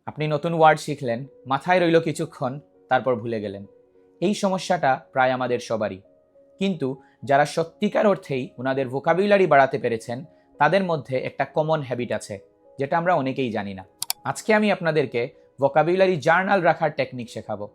আপনি নতুন ওয়ার্ড শিখলেন, মাথায় রইল কিছুক্ষণ, তারপর ভুলে গেলেন। এই সমস্যাটা প্রায় আমাদের সবারই। কিন্তু যারা সত্যিকার অর্থেই ওনাদের ভোকাবুলারি বাড়াতে পেরেছেন, তাদের মধ্যে একটা কমন হ্যাবিট আছে, যেটা আমরা অনেকেই জানি না। আজকে আমি আপনাদেরকে ভোকাবুলারি জার্নাল রাখার টেকনিক শেখাবো।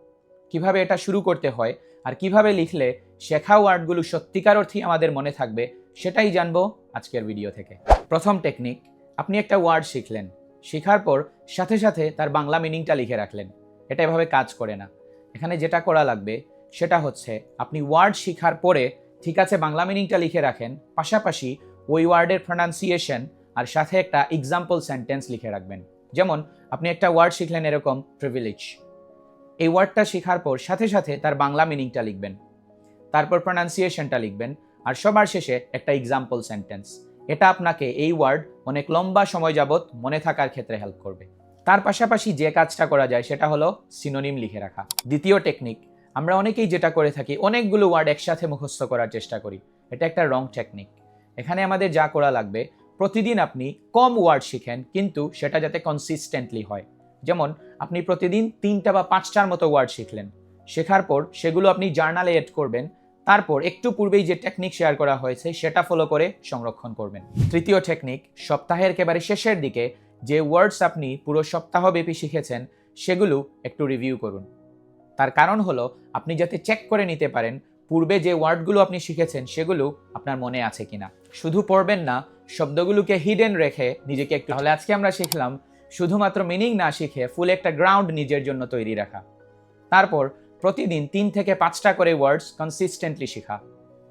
কিভাবে এটা শুরু করতে হয় আর কিভাবে লিখলে শেখা ওয়ার্ডগুলো সত্যিকার অর্থেই আমাদের মনে থাকবে, সেটাই জানবো আজকের ভিডিও থেকে। প্রথম টেকনিক, আপনি একটা ওয়ার্ড শিখলেন, শেখার পর সাথে সাথে তার বাংলা মিনিংটা লিখে রাখলেন। এটা এভাবে কাজ করে না। এখানে যেটা করা লাগবে সেটা হচ্ছে, আপনি ওয়ার্ড শেখার পরে ঠিক আছে বাংলা মিনিংটা লিখে রাখেন, পাশাপাশি ওই ওয়ার্ডের প্রনাউন্সিয়েশন আর সাথে একটা এক্সাম্পল সেন্টেন্স লিখে রাখবেন। যেমন আপনি একটা ওয়ার্ড শিখলেন এরকম প্রিভিলেজ, এই ওয়ার্ডটা শেখার পর সাথে সাথে তার বাংলা মিনিংটা লিখবেন, তারপর প্রনাউন্সিয়েশনটা লিখবেন, আর সবার শেষে একটা এক্সাম্পল সেন্টেন্স। এটা আপনাকে এই ওয়ার্ড অনেক লম্বা সময় যাবত মনে থাকার ক্ষেত্রে হেল্প করবে। তার পাশাপাশি যে কাজটা করা যায় সেটা হলো সিনোনিম লিখে রাখা। দ্বিতীয় টেকনিক, আমরা অনেকেই যেটা করে থাকি, অনেকগুলো ওয়ার্ড একসাথে মুখস্থ করার চেষ্টা করি। এটা একটা রং টেকনিক। এখানে আমাদের যা করা লাগবে, প্রতিদিন আপনি কম ওয়ার্ড শিখেন, কিন্তু সেটা যাতে কনসিস্টেন্টলি হয়। যেমন আপনি প্রতিদিন 3টা বা 5টার মতো ওয়ার্ড শিখলেন, শেখার পর সেগুলো আপনি জার্নালে এড করবেন, তারপর একটু পূর্বেই যে টেকনিক শেয়ার করা হয়েছে সেটা ফলো করে সংরক্ষণ করবেন। তৃতীয় টেকনিক, সপ্তাহের একেবারে শেষের দিকে যে ওয়ার্ডস আপনি পুরো সপ্তাহব্যাপী শিখেছেন সেগুলো একটু রিভিউ করুন। তার কারণ হলো আপনি যাতে চেক করে নিতে পারেন পূর্বে যে ওয়ার্ডগুলো আপনি শিখেছেন সেগুলো আপনার মনে আছে কিনা। শুধু পড়বেন না, শব্দগুলোকে হিডেন রেখে নিজেকে একটু। তাহলে আজকে আমরা শিখলাম শুধুমাত্র মিনিং না শিখে ফুল একটা গ্রাউন্ড নিজের জন্য তৈরি রাখা, তারপর প্রতিদিন 3 থেকে 5টা করে ওয়ার্ডস কনসিস্টেন্টলি শেখা,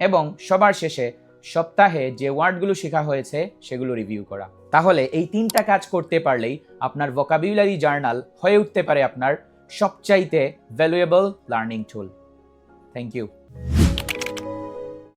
এবং সবার শেষে সপ্তাহে যে ওয়ার্ডগুলো শেখা হয়েছে সেগুলো রিভিউ করা। তাহলে এই 3টা কাজ করতে পারলেই আপনার ভোকাবুলারি জার্নাল হয়ে উঠতে পারে আপনার সবচাইতে valuable learning tool. Thank you.